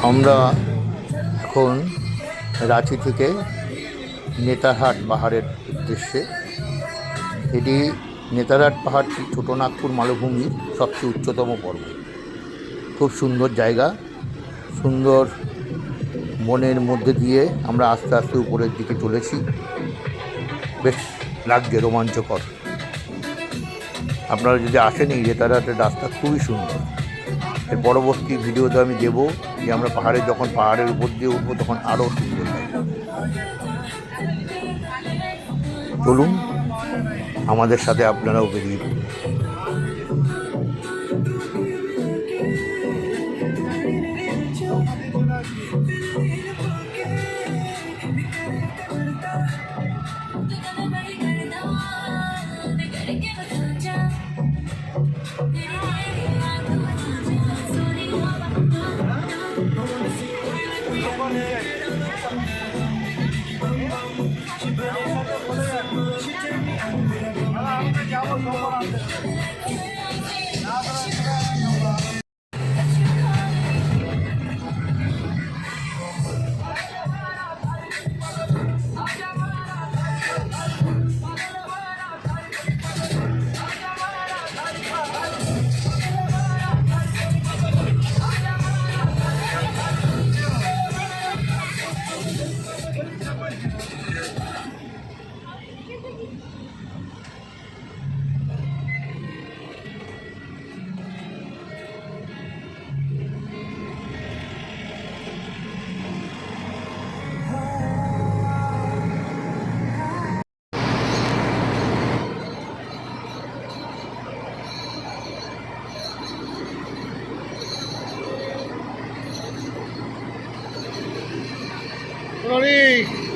আমরা এখন রাঁচি থেকে নেতারহাট পাহাড়ের উদ্দেশ্যে। এটি নেতারহাট পাহাড়টি ছোটনাগপুর মালভূমির সবচেয়ে উচ্চতম পর্বত। খুব সুন্দর জায়গা, সুন্দর বনের মধ্যে দিয়ে আমরা আস্তে আস্তে উপরের দিকে চলেছি। বেশ লাগছে, রোমাঞ্চকর। আপনারা যদি আসেন, এই নেতারহাটের রাস্তা খুবই সুন্দর। এর পরবর্তী ভিডিওতে আমি দেবো যে আমরা যখন পাহাড়ের উপর দিয়ে উঠবো তখন আরও সুন্দর লাগবে। চলুন, আমাদের সাথে আপনারাও বেরিয়ে পড়ুন। Sorry.